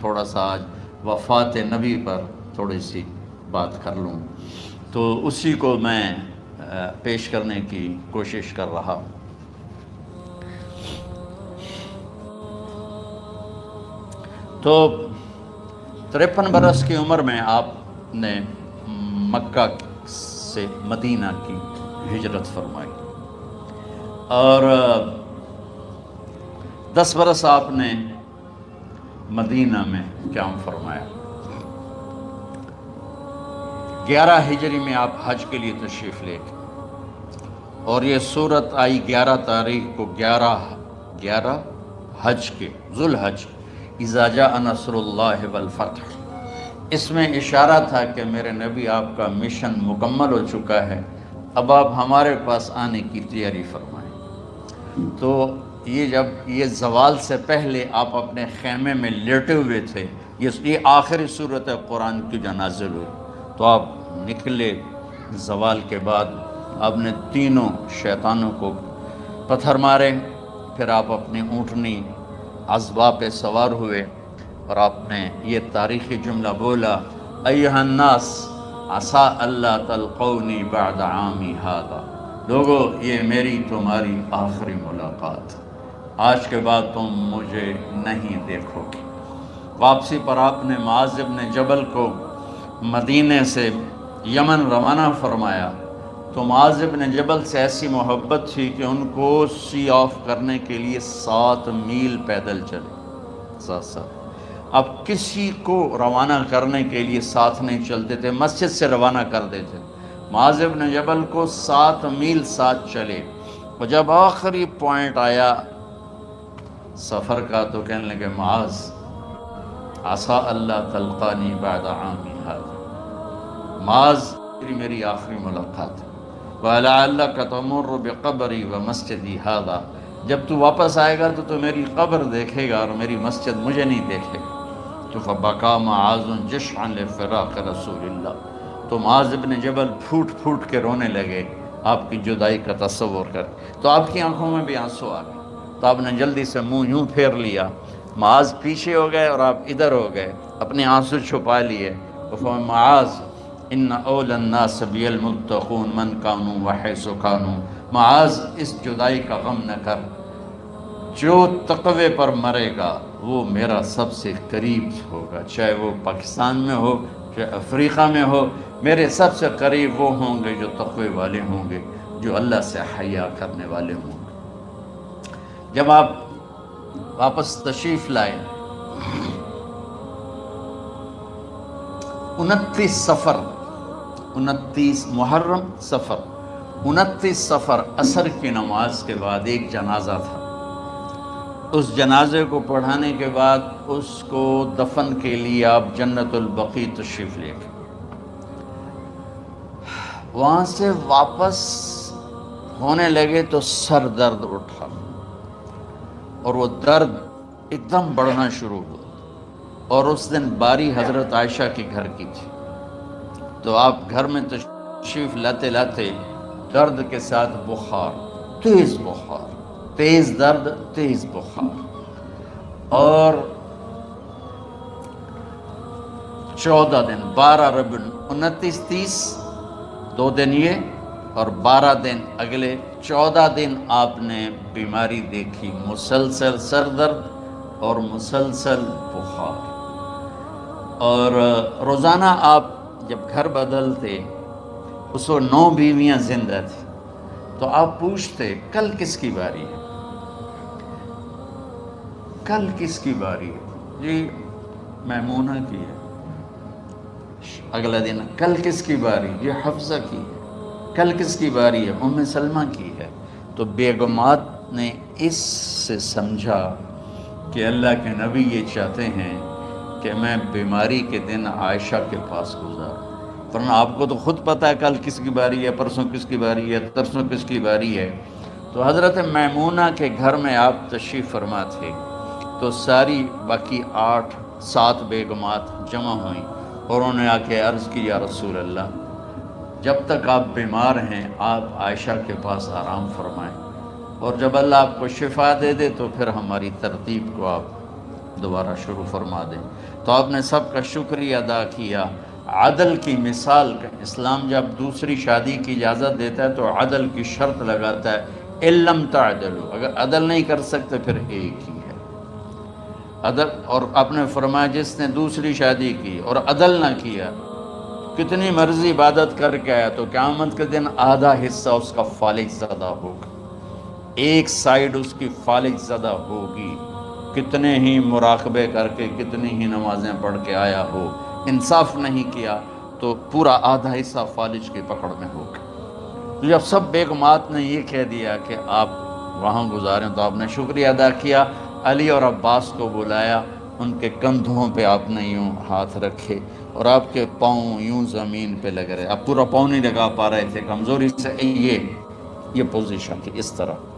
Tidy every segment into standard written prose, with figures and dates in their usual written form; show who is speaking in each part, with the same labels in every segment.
Speaker 1: تھوڑا سا آج وفات نبی پر تھوڑی سی بات کر لوں، تو اسی کو میں پیش کرنے کی کوشش کر رہا ہوں۔ تو 53 برس کی عمر میں آپ نے مکہ سے مدینہ کی ہجرت فرمائی، اور 10 برس آپ نے مدینہ میں قیام فرمایا۔ 11 ہجری میں آپ حج کے لیے تشریف لے گئے، اور یہ صورت آئی 11 تاریخ کو، 11 حج کے، ذوالحج، اذا جاء نصر اللہ والفتح۔ اس میں اشارہ تھا کہ میرے نبی آپ کا مشن مکمل ہو چکا ہے، اب آپ ہمارے پاس آنے کی تیاری فرمائیں۔ تو جب یہ زوال سے پہلے آپ اپنے خیمے میں لیٹے ہوئے تھے، یہ آخری صورت قرآن کی جو نازل ہوئی، تو آپ نکلے زوال کے بعد، آپ نے تینوں شیطانوں کو پتھر مارے، پھر آپ اپنی اونٹنی عذبہ پہ سوار ہوئے، اور آپ نے یہ تاریخی جملہ بولا، ایھا الناس عسیٰ اللہ تلقونی بعد عامی ھذا، لوگو یہ میری تمہاری آخری ملاقات، آج کے بعد تم مجھے نہیں دیکھو گے۔ واپسی پر آپ نے معاذ بن جبل کو مدینے سے یمن روانہ فرمایا، تو معاذ بن جبل سے ایسی محبت تھی کہ ان کو سی آف کرنے کے لیے 7 میل پیدل چلے، 7۔ اب کسی کو روانہ کرنے کے لیے ساتھ نہیں چلتے تھے، مسجد سے روانہ کر دیتے، معاذ بن جبل کو 7 میل ساتھ چلے، اور جب آخری پوائنٹ آیا سفر کا تو کہنے لگے، معاذ عسیٰ اللہ تلقانی بعد عامی ھذا، معاذ میری آخری ملاقات ہے، وَلَعَلَّكَ تَمُرُّ بِقَبْرِي وَمَسْجِدِي ھذا، جب تو واپس آئے گا تو میری قبر دیکھے گا اور میری مسجد مجھے نہیں دیکھے گا۔ تو فَبَكَى مُعَاذٌ جِشْعًا لِفِرَاقِ رسول اللہ، تو معاذ بن جبل پھوٹ پھوٹ کے رونے لگے آپ کی جدائی کا تصور کر، تو آپ کی آنکھوں میں بھی آنسو آ گئے، تو آپ نے جلدی سے منہ یوں پھیر لیا، معاذ پیچھے ہو گئے اور آپ ادھر ہو گئے، اپنے آنسو چھپا لیے، وَفَمَا معاذ ان اول الناس بی المتقون من کانوا وحیث کانوا، معاذ اس جدائی کا غم نہ کر، جو تقوی پر مرے گا وہ میرا سب سے قریب ہوگا، چاہے وہ پاکستان میں ہو چاہے افریقہ میں ہو، میرے سب سے قریب وہ ہوں گے جو تقوی والے ہوں گے، جو اللہ سے حیا کرنے والے ہوں گے۔ جب آپ واپس تشریف لائے، 29 صفر، 29 محرم صفر، 29 صفر عصر کی نماز کے بعد ایک جنازہ تھا، اس جنازے کو پڑھانے کے بعد اس کو دفن کے لیے آپ جنت البقیع تشریف لے گئے۔ وہاں سے واپس ہونے لگے تو سر درد اٹھا، اور وہ درد ایک دم بڑھنا شروع ہوا، اور اس دن باری حضرت عائشہ کے گھر کی تھی، تو آپ گھر میں تشریف لاتے لاتے درد کے ساتھ بخار، تیز درد، تیز بخار، اور 14 دن، 12 ربیع 29 30 2 دن یہ، اور 12 دن اگلے 14 دن آپ نے بیماری دیکھی، مسلسل سر درد اور مسلسل بخار، اور روزانہ آپ جب گھر بدلتے، اس وقت 9 بیویاں زندہ تھیں، تو آپ پوچھتے کل کس کی باری ہے، کل کس کی باری ہے، جی میمونہ کی ہے، اگلا دن کل کس کی باری، یہ حفصہ کی ہے، کل کس کی باری ہے، ام سلمہ کی ہے۔ تو بیگمات نے اس سے سمجھا کہ اللہ کے نبی یہ چاہتے ہیں کہ میں بیماری کے دن عائشہ کے پاس گزاروں، ورنہ آپ کو تو خود پتہ ہے کل کس کی باری ہے، پرسوں کس کی باری ہے، ترسوں کس کی باری ہے۔ تو حضرت میمونہ کے گھر میں آپ تشریف فرما تھے، تو ساری باقی 7 بیگمات جمع ہوئیں، اور انہوں نے آ کے عرض کی، یا رسول اللہ، جب تک آپ بیمار ہیں آپ عائشہ کے پاس آرام فرمائیں، اور جب اللہ آپ کو شفا دے دے تو پھر ہماری ترتیب کو آپ دوبارہ شروع فرما دیں۔ تو آپ نے سب کا شکریہ ادا کیا۔ عدل کی مثال کا اسلام جب دوسری شادی کی اجازت دیتا ہے تو عدل کی شرط لگاتا ہے، ان لم تعدلوا، اگر عدل نہیں کر سکتے پھر ایک ہی ہے عدل۔ اور آپ نے فرمایا جس نے دوسری شادی کی اور عدل نہ کیا، کتنی مرضی عبادت کر کے آیا، تو قیامت کے دن آدھا حصہ اس کا فالج زدہ ہوگا، ایک سائیڈ اس کی فالج زدہ ہوگی، کتنے ہی مراقبے کر کے کتنی ہی نمازیں پڑھ کے آیا ہو، انصاف نہیں کیا تو پورا آدھا حصہ فالج کی پکڑ میں ہوگا۔ تو جب سب بیگمات نے یہ کہہ دیا کہ آپ وہاں گزاریں تو آپ نے شکریہ ادا کیا، علی اور عباس کو بلایا، ان کے کندھوں پہ آپ نے یوں ہاتھ رکھے اور آپ کے پاؤں یوں زمین پہ لگ رہے، آپ پورا پاؤں نہیں لگا پا رہے تھے کمزوری سے، یہ پوزیشن تھی اس طرح۔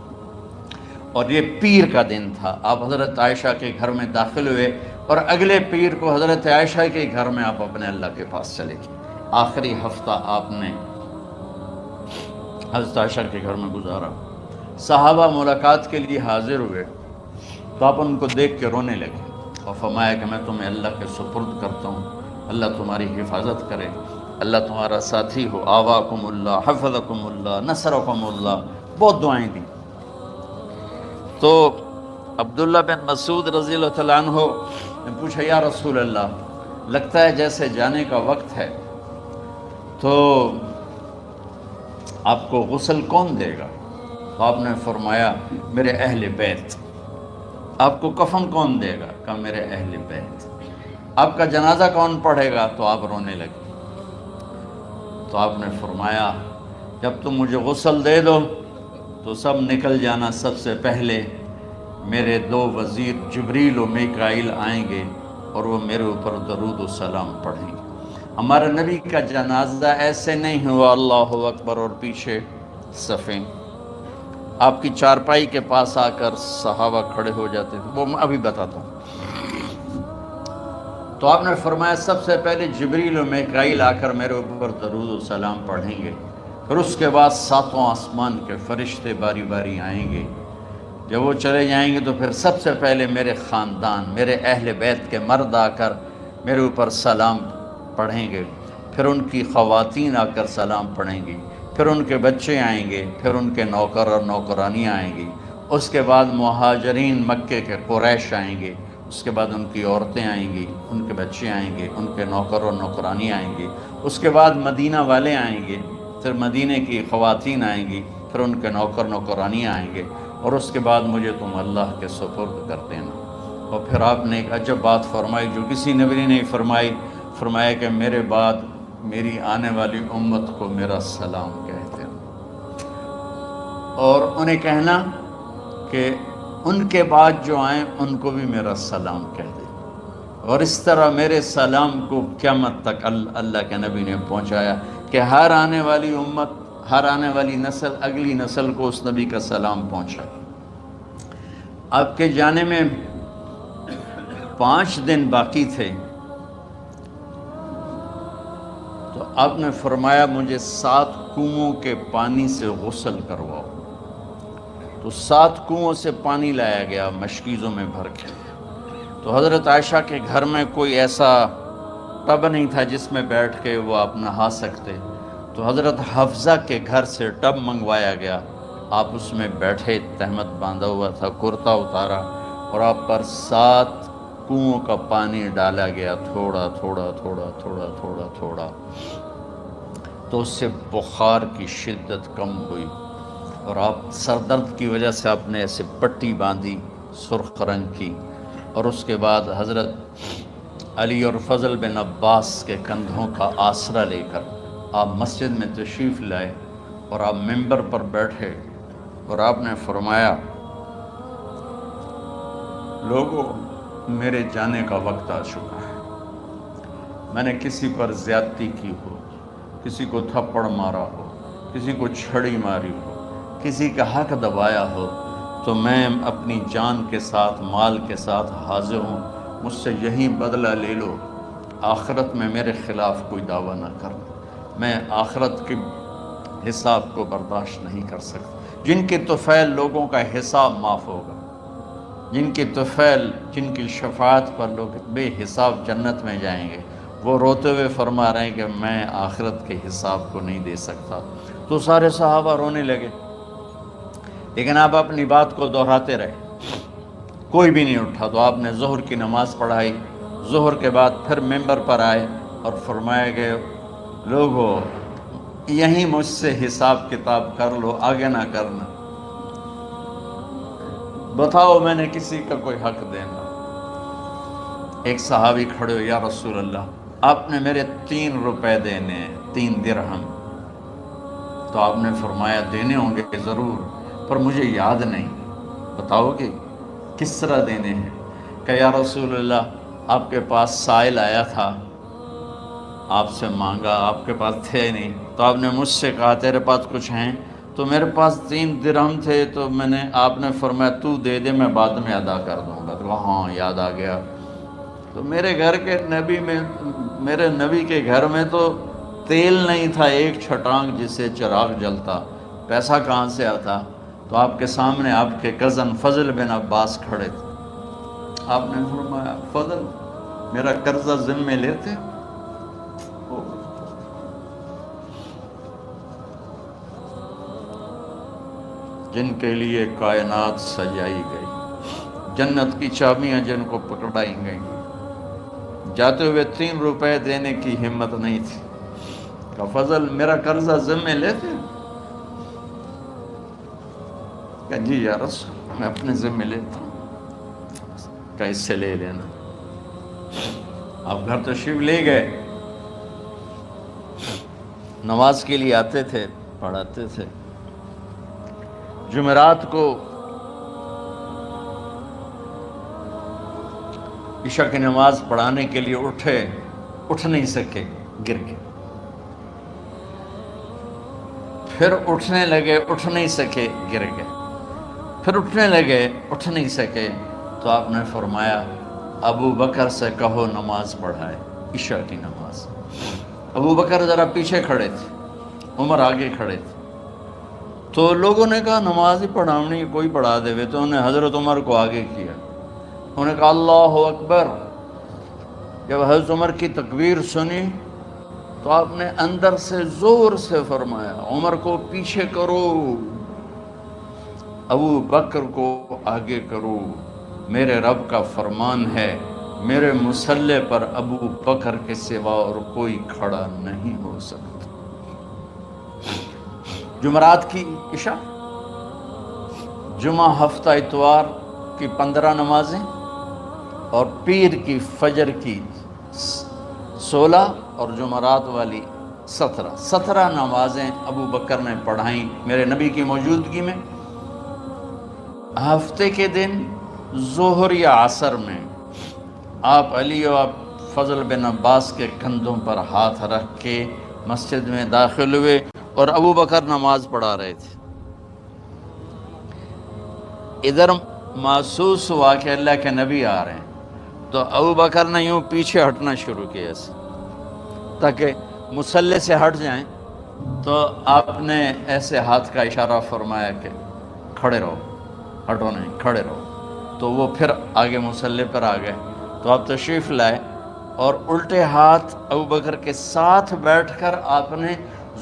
Speaker 1: اور یہ پیر کا دن تھا، آپ حضرت عائشہ کے گھر میں داخل ہوئے اور اگلے پیر کو حضرت عائشہ کے گھر میں آپ اپنے اللہ کے پاس چلے گئے۔ آخری ہفتہ آپ نے حضرت عائشہ کے گھر میں گزارا۔ صحابہ ملاقات کے لیے حاضر ہوئے تو آپ ان کو دیکھ کے رونے لگے اور فرمایا کہ میں تمہیں اللہ کے سپرد کرتا ہوں، اللہ تمہاری حفاظت کرے، اللہ تمہارا ساتھی ہو، آواکم اللہ، حفظکم اللہ، نصرکم اللہ، بہت دعائیں دیں۔ تو عبداللہ بن مسعود رضی اللہ تعالیٰ عنہ نے پوچھا یا رسول اللہ، لگتا ہے جیسے جانے کا وقت ہے، تو آپ کو غسل کون دے گا؟ تو آپ نے فرمایا میرے اہل بیت۔ آپ کو کفن کون دے گا؟ کہا میرے اہل بیت۔ آپ کا جنازہ کون پڑھے گا؟ تو آپ رونے لگے۔ تو آپ نے فرمایا جب تم مجھے غسل دے دو تو سب نکل جانا، سب سے پہلے میرے دو وزیر جبریل و میکائیل آئیں گے اور وہ میرے اوپر درود و سلام پڑھیں گے۔ ہمارا نبی کا جنازہ ایسے نہیں ہوا اللہ اکبر اور پیچھے صفیں، آپ کی چارپائی کے پاس آ کر صحابہ کھڑے ہو جاتے تھے، وہ میں ابھی بتاتا ہوں۔ تو آپ نے فرمایا سب سے پہلے جبریل و میکائیل آ کر میرے اوپر درود و سلام پڑھیں گے، پھر اس کے بعد ساتوں آسمان کے فرشتے باری باری آئیں گے۔ جب وہ چلے جائیں گے تو پھر سب سے پہلے میرے خاندان، میرے اہل بیت کے مرد آ کر میرے اوپر سلام پڑھیں گے، پھر ان کی خواتین آ کر سلام پڑھیں گی، پھر ان کے بچے آئیں گے، پھر ان کے نوکر اور نوکرانیاں آئیں گی، اس کے بعد مہاجرین مکے کے قریش آئیں گے، اس کے بعد ان کی عورتیں آئیں گی، ان کے بچے آئیں گے، ان کے نوکر اور نوکرانی آئیں گی، اس کے بعد مدینہ والے آئیں گے، پھر مدینہ کی خواتین آئیں گی، پھر ان کے نوکر نوکرانیاں آئیں گے، اور اس کے بعد مجھے تم اللہ کے سپرد کر دینا۔ اور پھر آپ نے ایک عجب بات فرمائی جو کسی نبی نے نہیں فرمائی، فرمایا کہ میرے بعد میری آنے والی امت کو میرا سلام کہتے ہیں، اور انہیں کہنا کہ ان کے بعد جو آئیں ان کو بھی میرا سلام کہہ دیں، اور اس طرح میرے سلام کو قیامت تک اللہ کے نبی نے پہنچایا کہ ہر آنے والی امت، ہر آنے والی نسل، اگلی نسل کو اس نبی کا سلام پہنچا۔ آپ کے جانے میں 5 دن باقی تھے تو آپ نے فرمایا مجھے 7 کنوؤں کے پانی سے غسل کرواؤ۔ تو 7 کنوؤں سے پانی لایا گیا مشکیزوں میں بھر کے۔ تو حضرت عائشہ کے گھر میں کوئی ایسا ٹب نہیں تھا جس میں بیٹھ کے وہ آپ نہا سکتے، تو حضرت حفصہ کے گھر سے ٹب منگوایا گیا، آپ اس میں بیٹھے، تہمت باندھا ہوا تھا، کرتا اتارا، اور آپ پر 7 کنوؤں کا پانی ڈالا گیا، تھوڑا تھوڑا تھوڑا تھوڑا تھوڑا تھوڑا، تو اس سے بخار کی شدت کم ہوئی، اور آپ سر درد کی وجہ سے آپ نے ایسے پٹی باندھی سرخ رنگ کی، اور اس کے بعد حضرت علی اور فضل بن عباس کے کندھوں کا آسرا لے کر آپ مسجد میں تشریف لائے، اور آپ ممبر پر بیٹھے اور آپ نے فرمایا لوگوں میرے جانے کا وقت آ چکا ہے، میں نے کسی پر زیادتی کی ہو، کسی کو تھپڑ مارا ہو، کسی کو چھڑی ماری ہو، کسی کا حق دبایا ہو، تو میں اپنی جان کے ساتھ، مال کے ساتھ حاضر ہوں، مجھ سے یہی بدلہ لے لو، آخرت میں میرے خلاف کوئی دعویٰ نہ کرنا، میں آخرت کے حساب کو برداشت نہیں کر سکتا، جن کے طفیل لوگوں کا حساب معاف ہوگا، جن کی طفیل، جن کی شفاعت پر لوگ بے حساب جنت میں جائیں گے، وہ روتے ہوئے فرما رہے ہیں کہ میں آخرت کے حساب کو نہیں دے سکتا۔ تو سارے صحابہ رونے لگے، لیکن آپ اپنی بات کو دہراتے رہے، کوئی بھی نہیں اٹھا۔ تو آپ نے ظہر کی نماز پڑھائی، ظہر کے بعد پھر ممبر پر آئے اور فرمایا کہ لوگو یہیں مجھ سے حساب کتاب کر لو، آگے نہ کرنا، بتاؤ میں نے کسی کا کوئی حق دینا۔ ایک صحابی کھڑے ہو، یا رسول اللہ آپ نے میرے 3 روپے دینے ہیں، 3 درہم۔ تو آپ نے فرمایا دینے ہوں گے ضرور، پر مجھے یاد نہیں، بتاؤ کہ کس طرح دینے ہیں؟ کہ یا رسول اللہ آپ کے پاس سائل آیا تھا، آپ سے مانگا، آپ کے پاس تھے نہیں، تو آپ نے مجھ سے کہا تیرے پاس کچھ ہیں؟ تو میرے پاس 3 درہم تھے، تو آپ نے فرمایا تو دے دے، میں بعد میں ادا کر دوں گا۔ تو ہاں یاد آ گیا۔ تو میرے نبی کے گھر میں تو تیل نہیں تھا، ایک چھٹانگ جس سے چراغ جلتا، پیسہ کہاں سے آتا؟ تو آپ کے سامنے آپ کے کزن فضل بن عباس کھڑے تھے، آپ نے فرمایا فضل میرا قرضہ ذمہ لیتے؟ جن کے لیے کائنات سجائی گئی، جنت کی چابیاں جن کو پکڑائی گئیں، جاتے ہوئے 3 روپے دینے کی ہمت نہیں تھی۔ کہ فضل میرا قرضہ ذمہ لیتے؟ کہ جی یا رسول میں اپنے ذمہ لیتا ہوں، کہ اس سے لے لینا۔ آپ گھر تشریف لے گئے، نماز کے لیے آتے تھے، پڑھاتے تھے۔ جمعرات کو عشاء کی نماز پڑھانے کے لیے اٹھ نہیں سکے، گر گئے، پھر اٹھنے لگے، اٹھ نہیں سکے، گر گئے، پھر اٹھنے لگے، اٹھ نہیں سکے۔ تو آپ نے فرمایا ابو بکر سے کہو نماز پڑھائے، عشاء کی نماز۔ ابو بکر ذرا پیچھے کھڑے تھے، عمر آگے کھڑے تھے۔ تو لوگوں نے کہا نماز ہی پڑھاونی، کوئی پڑھا دے وے، تو انہیں حضرت عمر کو آگے کیا، انہوں نے کہا اللہ اکبر۔ جب حضرت عمر کی تکبیر سنی تو آپ نے اندر سے زور سے فرمایا عمر کو پیچھے کرو، ابو بکر کو آگے کرو، میرے رب کا فرمان ہے میرے مصلی پر ابو بکر کے سوا اور کوئی کھڑا نہیں ہو سکتا۔ جمعرات کی عشاء، جمعہ ہفتہ اتوار کی 15 نمازیں اور پیر کی فجر کی 16 اور جمعرات والی 17 نمازیں ابو بکر نے پڑھائیں میرے نبی کی موجودگی میں۔ ہفتے کے دن ظہر یا عصر میں آپ علی و فضل بن عباس کے کندھوں پر ہاتھ رکھ کے مسجد میں داخل ہوئے اور ابو بکر نماز پڑھا رہے تھے۔ ادھر محسوس ہوا کہ اللہ کے نبی آ رہے ہیں، تو ابو بکر نے یوں پیچھے ہٹنا شروع کیا ایسے تاکہ مصلی سے ہٹ جائیں۔ تو آپ نے ایسے ہاتھ کا اشارہ فرمایا کہ کھڑے رہو، ہٹو نہیں، کھڑے رہو۔ تو وہ پھر آگے مصلی پر آ گئے۔ تو آپ تشریف لائے اور الٹے ہاتھ ابو بکر کے ساتھ بیٹھ کر آپ نے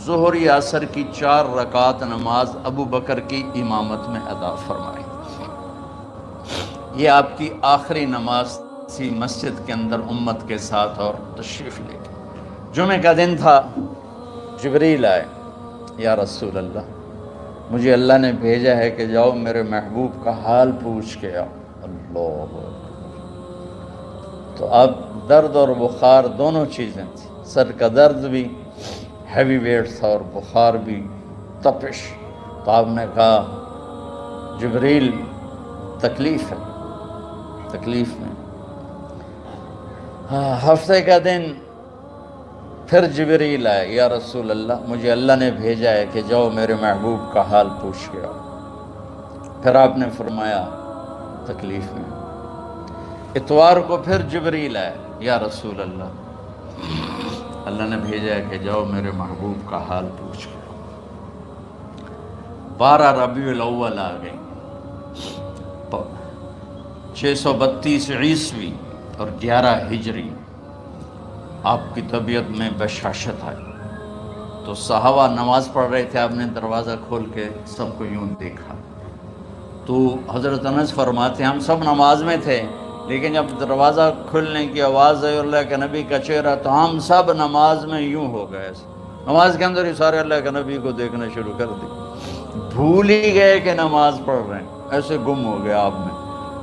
Speaker 1: ظہر یا عصر کی 4 رکعت نماز ابو بکر کی امامت میں ادا فرمائی۔ یہ آپ کی آخری نماز تھی مسجد کے اندر امت کے ساتھ، اور تشریف لے گئے۔ جمعہ کا دن تھا، جبریل آئے، یا رسول اللہ مجھے اللہ نے بھیجا ہے کہ جاؤ میرے محبوب کا حال پوچھ کے آؤ۔ اللہ اکبر۔ تو اب درد اور بخار دونوں چیزیں تھیں، سر کا درد بھی ہیوی ویٹ تھا اور بخار بھی، تپش۔ تو آپ نے کہا جبریل تکلیف ہے، تکلیف میں۔ ہفتے کا دن پھر جبریل آئے، یا رسول اللہ مجھے اللہ نے بھیجا ہے کہ جاؤ میرے محبوب کا حال پوچھ کے آؤ۔ پھر آپ نے فرمایا تکلیف میں۔ اتوار کو پھر جبریل آئے، یا رسول اللہ نے بھیجا ہے کہ جاؤ میرے محبوب کا حال پوچھ کے آؤ۔ 12 ربیع الاول آ گئی، 632 عیسوی اور 11 ہجری آپ کی طبیعت میں بشاشت آئی، تو صحابہ نماز پڑھ رہے تھے، آپ نے دروازہ کھول کے سب کو یوں دیکھا، تو حضرت انس فرماتے ہیں ہم سب نماز میں تھے، لیکن جب دروازہ کھلنے کی آواز آئی اللہ کے نبی کا چہرہ، تو ہم سب نماز میں یوں ہو گئے، نماز کے اندر ہی سارے اللہ کے نبی کو دیکھنا شروع کر دی، بھول ہی گئے کہ نماز پڑھ رہے ہیں، ایسے گم ہو گیا آپ میں،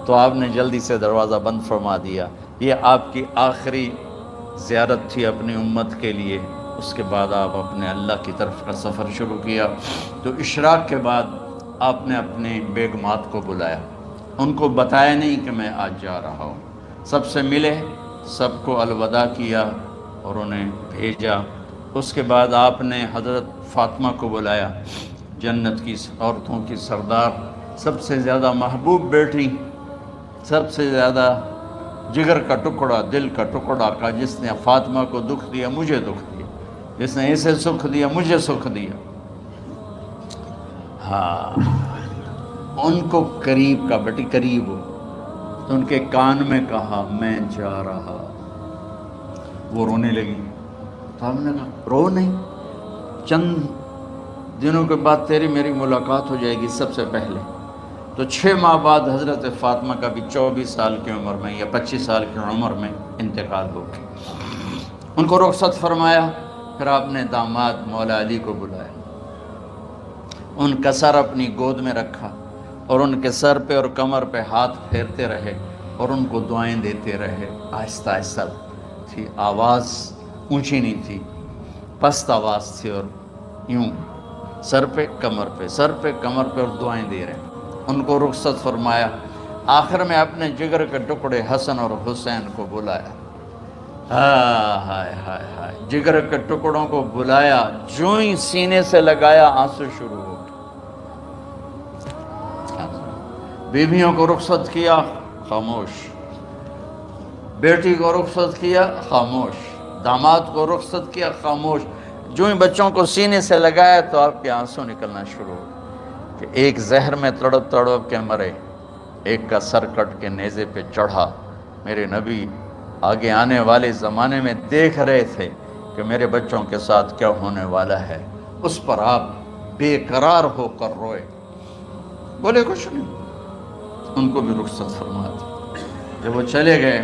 Speaker 1: تو آپ نے جلدی سے دروازہ بند فرما دیا۔ یہ آپ کی آخری زیارت تھی اپنی امت کے لیے، اس کے بعد آپ اپنے اللہ کی طرف کا سفر شروع کیا۔ تو اشراق کے بعد آپ نے اپنی بیگمات کو بلایا، ان کو بتایا نہیں کہ میں آج جا رہا ہوں، سب سے ملے، سب کو الوداع کیا اور انہیں بھیجا۔ اس کے بعد آپ نے حضرت فاطمہ کو بلایا، جنت کی عورتوں کی سردار، سب سے زیادہ محبوب بیٹی، سب سے زیادہ جگر کا ٹکڑا، دل کا ٹکڑا کا، جس نے فاطمہ کو دکھ دیا مجھے دکھ دیا، جس نے اسے سکھ دیا مجھے سکھ دیا۔ ہاں، ان کو قریب کا، بیٹی قریب ہو، تو ان کے کان میں کہا میں جا رہا، وہ رونے لگی، تو ہم نے کہا رو نہیں، چند دنوں کے بعد تیری میری ملاقات ہو جائے گی سب سے پہلے۔ تو 6 ماہ بعد حضرت فاطمہ کا بھی 24 سال کی عمر میں یا 25 سال کی عمر میں انتقال ہو گیا، ان کو رخصت فرمایا۔ پھر آپ نے داماد مولا علی کو بلایا، ان کا سر اپنی گود میں رکھا اور ان کے سر پہ اور کمر پہ ہاتھ پھیرتے رہے اور ان کو دعائیں دیتے رہے، آہستہ آہستہ تھی، آواز اونچی نہیں تھی، پست آواز تھی، اور یوں سر پہ کمر پہ، سر پہ کمر پہ، اور دعائیں دے رہے ہیں۔ ان کو رخصت فرمایا، آخر میں اپنے جگر کے ٹکڑے حسن اور حسین کو بلایا، ہائے ہائے ہائے، جگر کے ٹکڑوں کو بلایا، جو ہی سینے سے لگایا آنسو شروع ہو گئے۔ بیویوں کو رخصت کیا، خاموش، بیٹی کو رخصت کیا، خاموش، داماد کو رخصت کیا، خاموش، جو ہی بچوں کو سینے سے لگایا تو آپ کے آنسو نکلنا شروع ہو کہ ایک زہر میں تڑپ تڑپ کے مرے، ایک کا سر کٹ کے نیزے پہ چڑھا۔ میرے نبی آگے آنے والے زمانے میں دیکھ رہے تھے کہ میرے بچوں کے ساتھ کیا ہونے والا ہے، اس پر آپ بے قرار ہو کر روئے، بولے کچھ نہیں، ان کو بھی رخصت فرما دی۔ جب وہ چلے گئے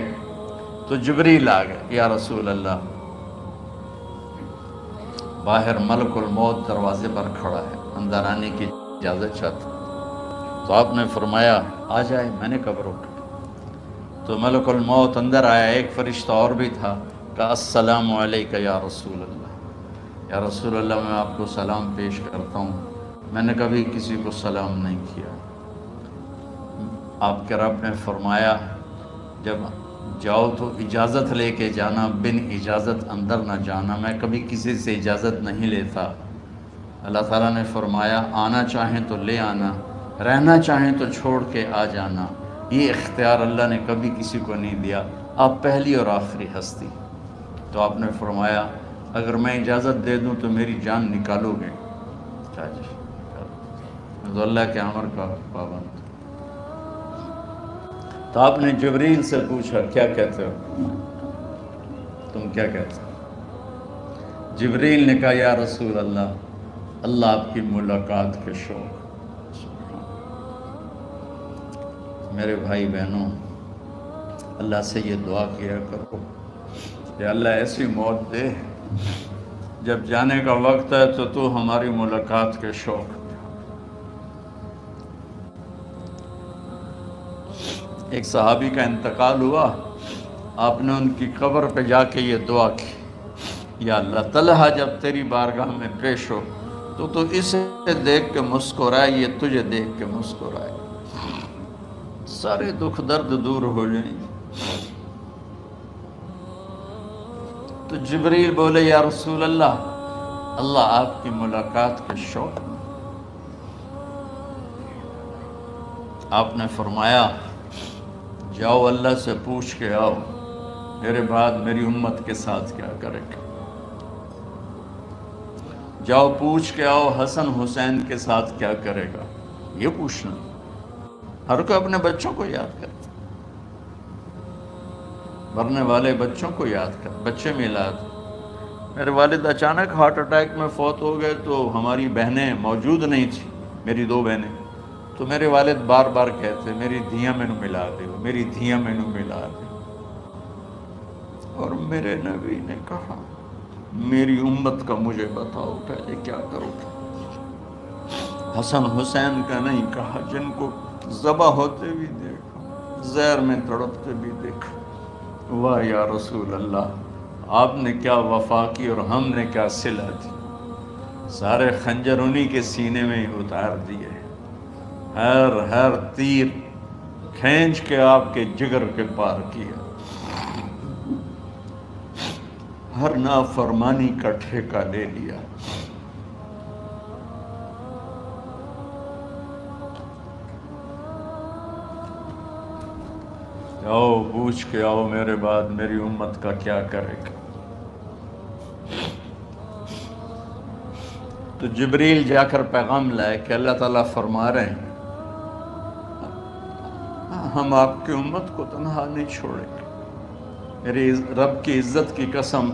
Speaker 1: تو جبریل آ گئے، یا رسول اللہ، باہر ملک الموت دروازے پر کھڑا ہے، اندر آنے کی اجازت چاہتا۔ تو آپ نے فرمایا آ جائے، میں نے کب روکا؟ تو ملک الموت اندر آیا، ایک فرشتہ اور بھی تھا، کہا السلام علیکہ یا رسول اللہ، یا رسول اللہ میں آپ کو سلام پیش کرتا ہوں، میں نے کبھی کسی کو سلام نہیں کیا۔ آپ کے رب نے فرمایا جب جاؤ تو اجازت لے کے جانا، بن اجازت اندر نہ جانا، میں کبھی کسی سے اجازت نہیں لیتا۔ اللہ تعالیٰ نے فرمایا آنا چاہیں تو لے آنا، رہنا چاہیں تو چھوڑ کے آ جانا، یہ اختیار اللہ نے کبھی کسی کو نہیں دیا، آپ پہلی اور آخری ہستی۔ تو آپ نے فرمایا اگر میں اجازت دے دوں تو میری جان نکالو گے؟ تو اللہ کے امر کا پابند۔ تو آپ نے جبریل سے پوچھا کیا کہتے ہو، تم کیا کہتے ہو؟ جبریل نے کہا یا رسول اللہ، اللہ آپ کی ملاقات کے شوق۔ میرے بھائی بہنوں، اللہ سے یہ دعا کیا کرو کہ اللہ ایسی موت دے جب جانے کا وقت ہے تو ہماری ملاقات کے شوق۔ ایک صحابی کا انتقال ہوا، آپ نے ان کی قبر پہ جا کے یہ دعا کی، یا اللہ طلحہ جب تیری بارگاہ میں پیش ہو تو اسے دیکھ کے مسکرائے، یہ تجھے دیکھ کے مسکرائے، سارے دکھ درد دور ہو جائیں۔ تو جبریل بولے یا رسول اللہ، اللہ آپ کی ملاقات کے شوق میں۔ آپ نے فرمایا جاؤ اللہ سے پوچھ کے آؤ میرے بعد میری امت کے ساتھ کیا کرے گا، جاؤ پوچھ کے آؤ حسن حسین کے ساتھ کیا کرے گا، یہ پوچھنا۔ ہر کوئی اپنے بچوں کو یاد کرتا، مرنے والے بچوں کو یاد کر، بچے میلاد۔ میرے والد اچانک ہارٹ اٹیک میں فوت ہو گئے تو ہماری بہنیں موجود نہیں تھیں، میری 2 بہنیں، تو میرے والد بار بار کہتے میری دھیاں مینوں ملا دیو، میری دھیاں مینوں ملا دیو۔ اور میرے نبی نے کہا میری امت کا مجھے بتاؤ پہلے کیا کرو گے؟ حسن حسین کا نہیں کہا، جن کو ذبح ہوتے بھی دیکھا، زہر میں تڑپتے بھی دیکھا۔ واہ یا رسول اللہ، آپ نے کیا وفا کی اور ہم نے کیا صلہ دی، سارے خنجر انہی کے سینے میں ہی اتار دیے، ہر تیر کھینچ کے آپ کے جگر کے پار کیا، ہر نافرمانی کا ٹھیکہ لے لیا۔ آؤ پوچھ کے آؤ میرے بعد میری امت کا کیا کرے گا۔ تو جبریل جا کر پیغام لائے کہ اللہ تعالیٰ فرما رہے ہیں ہم آپ کی امت کو تنہا نہیں چھوڑیں گے۔ میرے رب کی عزت کی قسم،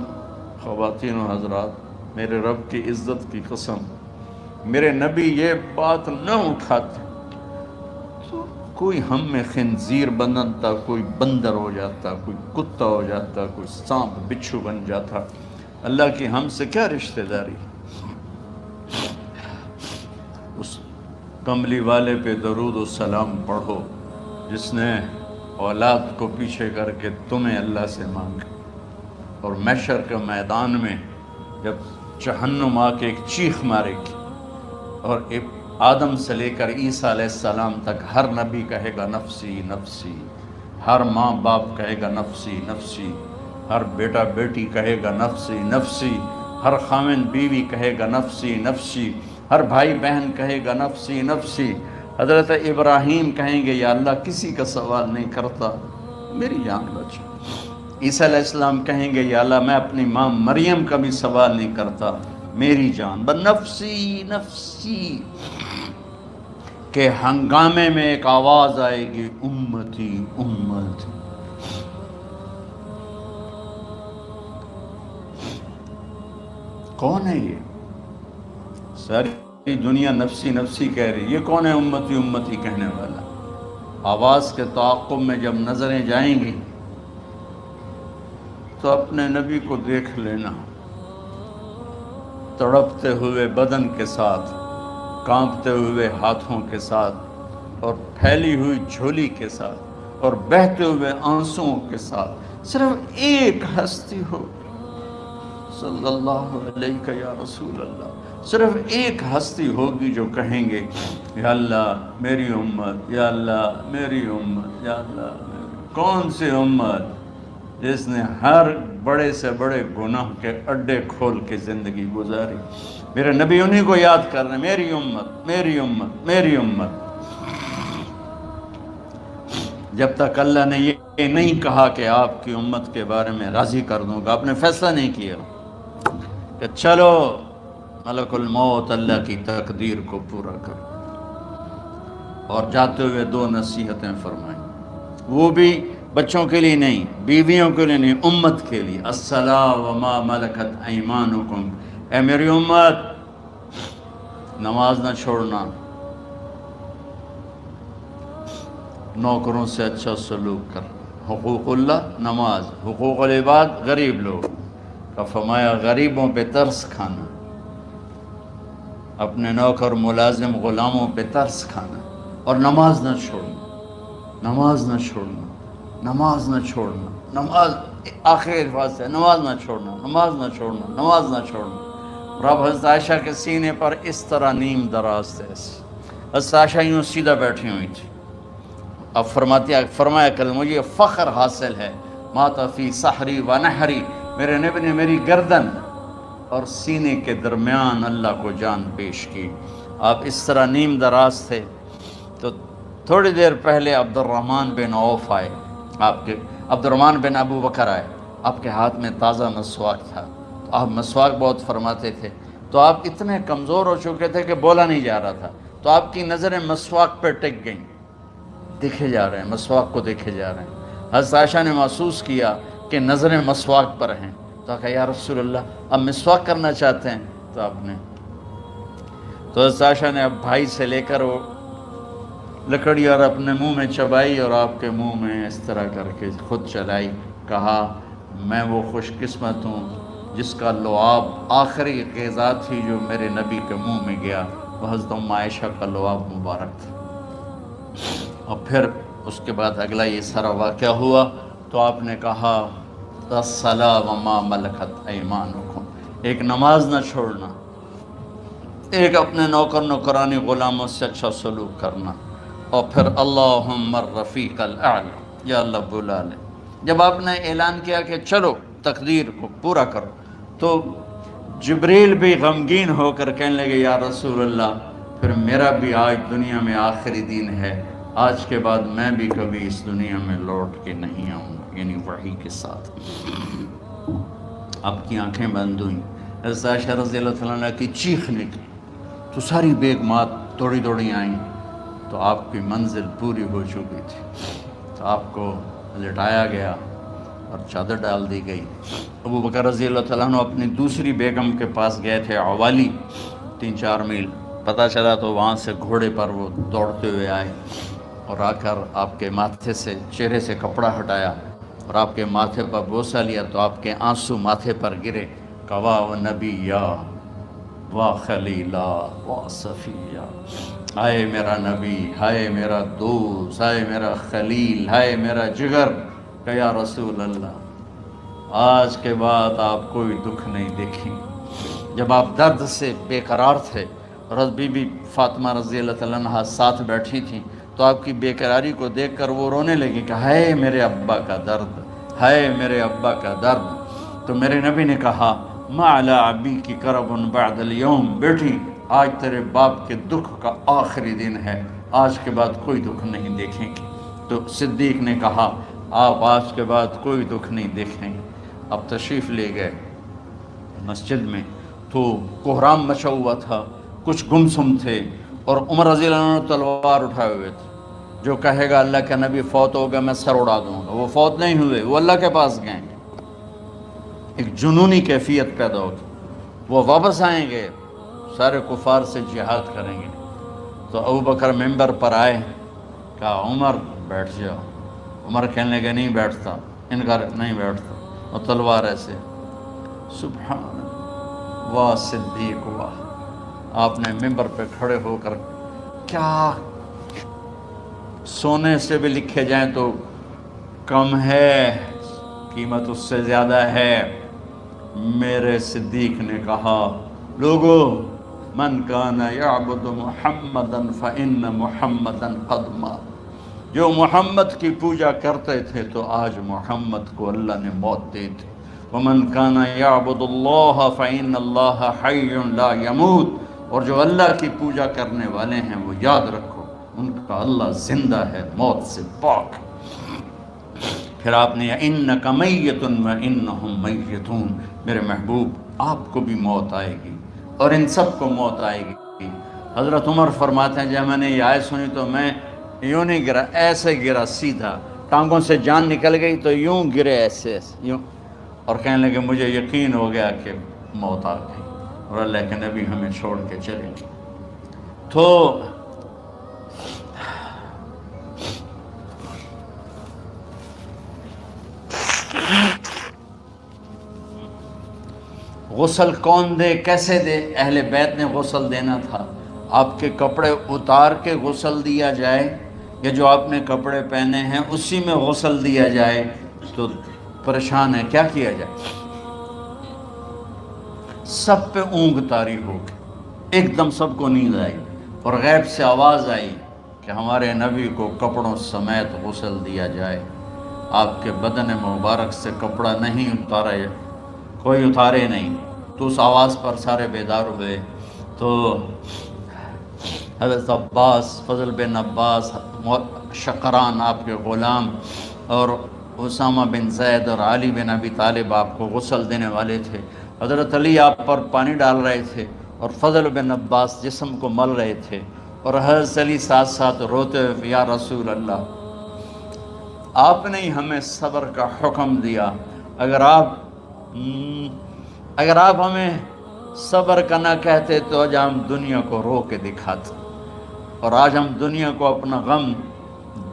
Speaker 1: خواتین و حضرات، میرے رب کی عزت کی قسم، میرے نبی یہ بات نہ اٹھاتے تو کوئی ہم میں خنزیر بنتا، کوئی بندر ہو جاتا، کوئی کتا ہو جاتا، کوئی سانپ بچھو بن جاتا۔ اللہ کی ہم سے کیا رشتہ داری؟ اس کملی والے پہ درود و سلام پڑھو جس نے اولاد کو پیچھے کر کے تمہیں اللہ سے مانگا، اور محشر کے میدان میں جب جہنم آ کے ایک چیخ مارے گی اور آدم سے لے کر عیسیٰ علیہ السلام تک ہر نبی کہے گا نفسی نفسی، ہر ماں باپ کہے گا نفسی نفسی، ہر بیٹا بیٹی کہے گا نفسی نفسی، ہر خاوند بیوی کہے گا نفسی نفسی، ہر بھائی بہن کہے گا نفسی نفسی۔ حضرت ابراہیم کہیں گے یا اللہ کسی کا سوال نہیں کرتا، میری جان بچا۔ عیسیٰ علیہ السلام کہیں گے یا اللہ میں اپنی ماں مریم کا بھی سوال نہیں کرتا، میری جان بس نفسی نفسی۔ کہ ہنگامے میں ایک آواز آئے گی امتی امتی۔ کون ہے یہ؟ ساری دنیا نفسی نفسی کہہ رہی، یہ کون ہے امتی امتی کہنے والا؟ آواز کے تعاقب میں جب نظریں جائیں گی تو اپنے نبی کو دیکھ لینا، تڑپتے ہوئے بدن کے ساتھ، کانپتے ہوئے ہاتھوں کے ساتھ، اور پھیلی ہوئی جھولی کے ساتھ، اور بہتے ہوئے آنسوؤں کے ساتھ، صرف ایک ہستی ہو، صلی اللہ علیہ یا رسول اللہ، صرف ایک ہستی ہوگی جو کہیں گے یا اللہ میری امت، یا اللہ میری امت، یا اللہ میری۔ کون سی امت؟ جس نے ہر بڑے سے بڑے گناہ کے اڈے کھول کے زندگی گزاری۔ میرے نبی انہی کو یاد کر رہے ہیں، میری امت میری امت میری امت۔ جب تک اللہ نے یہ نہیں کہا کہ آپ کی امت کے بارے میں راضی کر دوں گا، آپ نے فیصلہ نہیں کیا کہ چلو ملک الموت اللہ کی تقدیر کو پورا کر، اور جاتے ہوئے 2 نصیحتیں فرمائیں، وہ بھی بچوں کے لیے نہیں، بیویوں کے لیے نہیں، امت کے لیے۔ الصلاۃ وما ملکت ایمانکم، اے میری امت نماز نہ چھوڑنا، نوکروں سے اچھا سلوک کر، حقوق اللہ نماز، حقوق العباد غریب لوگ کا فرمایا غریبوں پہ ترس کھانا، اپنے نوکر ملازم غلاموں پہ ترس کھانا، اور نماز نہ چھوڑنا، نماز نہ چھوڑنا، نماز نہ چھوڑنا، نماز آخر الفاظ سے نماز نہ چھوڑنا، نماز نہ چھوڑنا، نماز نہ چھوڑنا۔ رب حضرت عائشہ کے سینے پر اس طرح نیم دراز تھے، حضرت عائشہ یوں سیدھا بیٹھی ہوئی تھی۔ اب فرمایا کل مجھے فخر حاصل ہے، مات فی سحری و نحری، میرے نبی نے میری گردن اور سینے کے درمیان اللہ کو جان پیش کی۔ آپ اس طرح نیم دراز تھے تو تھوڑی دیر پہلے عبد الرحمن بن عوف آئے، آپ کے عبد الرحمن بن ابو بکر آئے، آپ کے ہاتھ میں تازہ مسواک تھا، تو آپ مسواک بہت فرماتے تھے، تو آپ اتنے کمزور ہو چکے تھے کہ بولا نہیں جا رہا تھا، تو آپ کی نظریں مسواک پہ ٹک گئیں، دیکھے جا رہے ہیں، مسواک کو دیکھے جا رہے ہیں۔ حضرت عائشہ نے محسوس کیا کہ نظریں مسواک پر ہیں، تو کہا یا رسول اللہ اب مسواک کرنا چاہتے ہیں، تو آپ نے تو حضرت عائشہ نے اب بھائی سے لے کر وہ لکڑی اور اپنے منہ میں چبائی اور آپ کے منہ میں اس طرح کر کے خود چلائی، کہا میں وہ خوش قسمت ہوں جس کا لعاب آخری غذا تھی جو میرے نبی کے منہ میں گیا، وہ حضرت ام عائشہ کا لعاب مبارک تھا۔ اور پھر اس کے بعد اگلا یہ سارا واقعہ ہوا، تو آپ نے کہا الصلاۃ وما ملکت ایمانکم، ایک نماز نہ چھوڑنا، ایک اپنے نوکر نوکرانی غلاموں سے اچھا سلوک کرنا، اور پھر اللہم الرفیق الاعلی، یا اللہ بلا لے۔ جب آپ نے اعلان کیا کہ چلو تقدیر کو پورا کرو، تو جبریل بھی غمگین ہو کر کہنے لگے یا رسول اللہ پھر میرا بھی آج دنیا میں آخری دن ہے، آج کے بعد میں بھی کبھی اس دنیا میں لوٹ کے نہیں آؤں گا، یعنی وحی کے ساتھ۔ آپ کی آنکھیں بند ہوئیں، حضرت عائشہ رضی اللہ تعالیٰ عنہ کی چیخ نکلی، تو ساری بیگمات دوڑی دوڑی آئیں، تو آپ کی منزل پوری ہو چکی تھی، تو آپ کو لٹایا گیا اور چادر ڈال دی گئی۔ ابو بکر رضی اللہ تعالیٰ عنہ اپنی دوسری بیگم کے پاس گئے تھے عوالی، 3-4 میل، پتہ چلا تو وہاں سے گھوڑے پر وہ دوڑتے ہوئے آئے اور آ کر آپ کے ماتھے سے چہرے سے کپڑا ہٹایا اور آپ کے ماتھے پر بوسہ لیا، تو آپ کے آنسو ماتھے پر گرے، کوا و نبی یا وا خلیلا وا صفیہ، ہائے میرا نبی، ہائے میرا دوست، ہائے میرا خلیل، ہائے میرا جگر، کہ یا رسول اللہ آج کے بعد آپ کوئی دکھ نہیں دیکھیں۔ جب آپ درد سے بے قرار تھے اور حضرت بی بی فاطمہ رضی اللہ تعالیٰ عنہ ساتھ بیٹھی تھیں، تو آپ کی بے قراری کو دیکھ کر وہ رونے لگی کہ ہائے میرے ابا کا درد، ہائے میرے ابا کا درد۔ تو میرے نبی نے کہا ما علی ابی کی کرب بعد اليوم، بیٹی آج تیرے باپ کے دکھ کا آخری دن ہے، آج کے بعد کوئی دکھ نہیں دیکھیں گے۔ تو صدیق نے کہا آپ آج کے بعد کوئی دکھ نہیں دیکھیں گے۔ اب تشریف لے گئے مسجد میں، تو کوہرام مچا ہوا تھا، کچھ گمسم تھے، اور عمر رضی اللہ عنہ تلوار اٹھائے ہوئے تھے، جو کہے گا اللہ کا نبی فوت ہو گیا میں سر اڑا دوں گا، وہ فوت نہیں ہوئے، وہ اللہ کے پاس گئے۔ ایک جنونی کیفیت پیدا ہوگی، وہ واپس آئیں گے، سارے کفار سے جہاد کریں گے۔ تو ابو بکر ممبر پر آئے، کہا عمر بیٹھ جاؤ، عمر کہنے لگے نہیں بیٹھتا، انکار نہیں بیٹھتا، اور تلوار ایسے، سبحان اللہ، واہ صدیق واہ۔ آپ نے ممبر پہ کھڑے ہو کر، کیا سونے سے بھی لکھے جائیں تو کم ہے، قیمت اس سے زیادہ ہے۔ میرے صدیق نے کہا لوگو من کان یعبد محمدا فإن محمدا قد مات، جو محمد کی پوجا کرتے تھے تو آج محمد کو اللہ نے موت دے دی۔ ومن کان یعبد اللہ فإن اللہ حی لا یموت، اور جو اللہ کی پوجا کرنے والے ہیں وہ یاد رکھو ان کا اللہ زندہ ہے، موت سے پاک۔ پھر آپ نے انک میت وانہم میتون، میرے محبوب آپ کو بھی موت آئے گی اور ان سب کو موت آئے گی۔ حضرت عمر فرماتے ہیں جب میں نے یہ آیت سنی تو میں یوں نہیں گرا، ایسے گرا سیدھا، ٹانگوں سے جان نکل گئی تو یوں گرے ایسے یوں، اور کہنے لگے مجھے یقین ہو گیا کہ موت آ گئی اور اللہ کے نبی ہمیں چھوڑ کے چلے گئے۔ تو غسل کون دے، کیسے دے؟ اہل بیت نے غسل دینا تھا۔ آپ کے کپڑے اتار کے غسل دیا جائے یا جو آپ نے کپڑے پہنے ہیں اسی میں غسل دیا جائے؟ تو پریشان ہے کیا کیا جائے؟ سب پہ اونگ طاری ہو گئی، ایک دم سب کو نیند آئی اور غیب سے آواز آئی کہ ہمارے نبی کو کپڑوں سمیت غسل دیا جائے۔ آپ کے بدن مبارک سے کپڑا نہیں اتارے، کوئی اتارے نہیں۔ تو اس آواز پر سارے بیدار ہوئے۔ تو حضرت عباس، فضل بن عباس، شقران آپ کے غلام، اور اسامہ بن زید اور علی بن ابی طالب آپ کو غسل دینے والے تھے۔ حضرت علی آپ پر پانی ڈال رہے تھے اور فضل بن عباس جسم کو مل رہے تھے، اور حضرت علی ساتھ ساتھ روتے ہوئے یا رسول اللہ آپ نے ہی ہمیں صبر کا حکم دیا، اگر آپ ہمیں صبر کا نہ کہتے تو آج ہم دنیا کو رو کے دکھاتے، اور آج ہم دنیا کو اپنا غم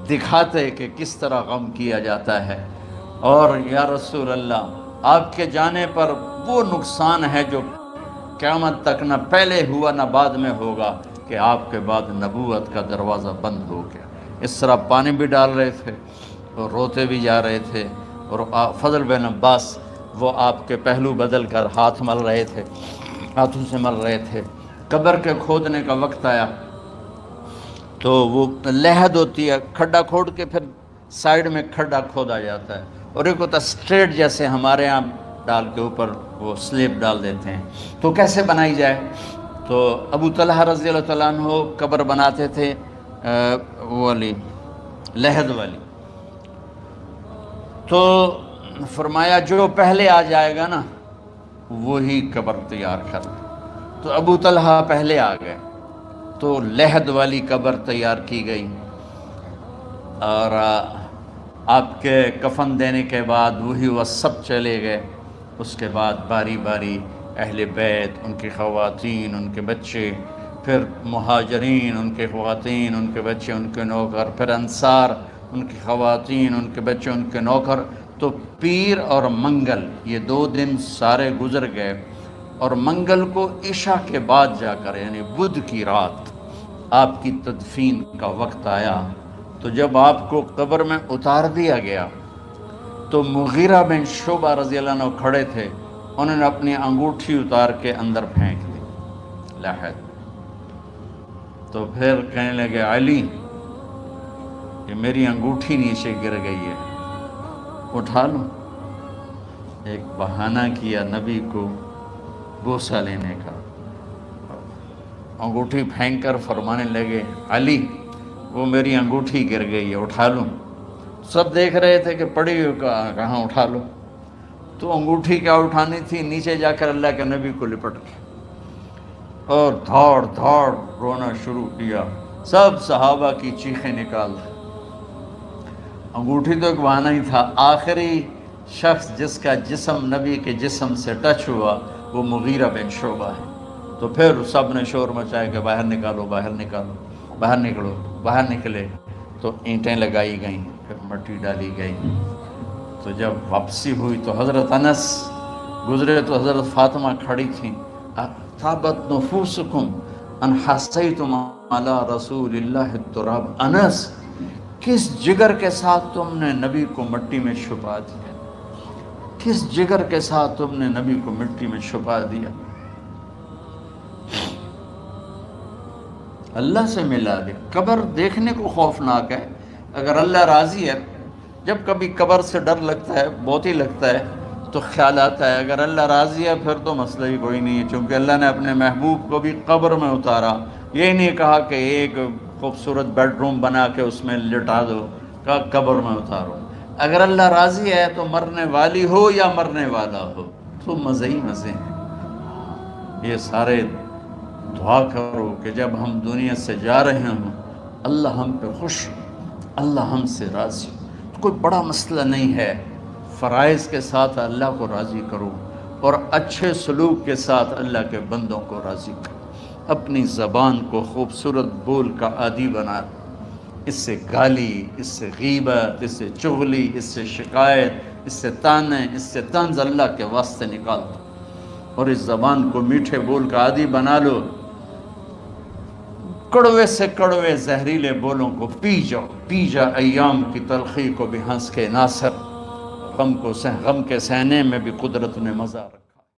Speaker 1: دکھاتے کہ کس طرح غم کیا جاتا ہے۔ اور یا رسول اللہ، آپ کے جانے پر وہ نقصان ہے جو قیامت تک نہ پہلے ہوا نہ بعد میں ہوگا، کہ آپ کے بعد نبوت کا دروازہ بند ہو گیا۔ اس طرح پانی بھی ڈال رہے تھے اور روتے بھی جا رہے تھے، اور فضل بن عباس وہ آپ کے پہلو بدل کر ہاتھ مل رہے تھے، ہاتھوں سے مل رہے تھے۔ قبر کے کھودنے کا وقت آیا تو وہ لحد ہوتی ہے، کھڈا کھود کے پھر سائیڈ میں کھڈا کھودا جاتا ہے، اور ایک ہوتا اسٹریٹ جیسے ہمارے ہاں ڈال کے اوپر وہ سلیب ڈال دیتے ہیں، تو کیسے بنائی جائے؟ تو ابو طلحہ رضی اللہ تعالیٰ عنہ قبر بناتے تھے وہ والی لحد والی، تو فرمایا جو پہلے آ جائے گا نا وہی قبر تیار کر۔ تو ابو طلحہ پہلے آ گئے، تو لحد والی قبر تیار کی گئی، اور آپ کے کفن دینے کے بعد وہی وہ سب چلے گئے۔ اس کے بعد باری باری اہل بیت، ان کی خواتین، ان کے بچے، پھر مہاجرین، ان کے خواتین، ان کے بچے، ان کے نوکر، پھر انصار، ان کی خواتین، ان کے بچے، ان کے نوکر۔ تو پیر اور منگل یہ 2 دن سارے گزر گئے، اور منگل کو عشاء کے بعد جا کر یعنی بدھ کی رات آپ کی تدفین کا وقت آیا۔ تو جب آپ کو قبر میں اتار دیا گیا تو مغیرہ بن شعبہ رضی اللہ عنہ کھڑے تھے، انہوں نے اپنی انگوٹھی اتار کے اندر پھینک دی لحد۔ تو پھر کہنے لگے علی یہ میری انگوٹھی نیچے گر گئی ہے، اٹھا لو۔ ایک بہانہ کیا نبی کو بوسہ لینے کا، انگوٹھی پھینک کر فرمانے لگے علی وہ میری انگوٹھی گر گئی ہے، اٹھا لوں۔ سب دیکھ رہے تھے کہ پڑی ہوئی کہاں اٹھا لو، تو انگوٹھی کیا اٹھانی تھی، نیچے جا کر اللہ کے نبی کو لپٹ کے اور دھاڑ دھاڑ رونا شروع کیا۔ سب صحابہ کی چیخیں نکال دی۔ انگوٹھی تو ایک بہانہ ہی تھا، آخری شخص جس کا جسم نبی کے جسم سے ٹچ ہوا وہ مغیرہ بن شعبہ ہے۔ تو پھر سب نے شور مچایا کہ باہر نکالو، باہر نکالو، باہر نکلو۔ باہر نکلے تو اینٹیں لگائی گئیں، پھر مٹی ڈالی گئی۔ تو جب واپسی ہوئی تو حضرت انس گزرے تو حضرت فاطمہ کھڑی تھیں، طابت نفوسکم ان حسیتم علی رسول اللہ التراب۔ انس کس جگر کے ساتھ تم نے نبی کو مٹی میں چھپا دیا، کس جگر کے ساتھ تم نے نبی کو مٹی میں چھپا دیا۔ اللہ سے ملا دے۔ قبر دیکھنے کو خوفناک ہے، اگر اللہ راضی ہے، جب کبھی قبر سے ڈر لگتا ہے، بہت ہی لگتا ہے، تو خیال آتا ہے اگر اللہ راضی ہے پھر تو مسئلہ ہی کوئی نہیں ہے، چونکہ اللہ نے اپنے محبوب کو بھی قبر میں اتارا، یہ نہیں کہا کہ ایک خوبصورت بیڈ روم بنا کے اس میں لٹا دو، کہا قبر میں اتارو۔ اگر اللہ راضی ہے تو مرنے والی ہو یا مرنے والا ہو تو مزے ہی مزے ہیں۔ یہ سارے دعا کرو کہ جب ہم دنیا سے جا رہے ہوں اللہ ہم پہ خوش، اللہ ہم سے راضی۔ کوئی بڑا مسئلہ نہیں ہے، فرائض کے ساتھ اللہ کو راضی کرو اور اچھے سلوک کے ساتھ اللہ کے بندوں کو راضی کرو۔ اپنی زبان کو خوبصورت بول کا عادی بنا، اس سے گالی، اس سے غیبت، اس سے چغلی، اس سے شکایت، اس سے تانے، اس سے طنز اللہ کے واسطے نکال دو، اور اس زبان کو میٹھے بول کا عادی بنا لو۔ کڑوے سے کڑوے زہریلے بولوں کو پی جا ایام کی تلخی کو بھی ہنس کے ناصر، غم کے سہنے میں بھی قدرت نے مزہ رکھا۔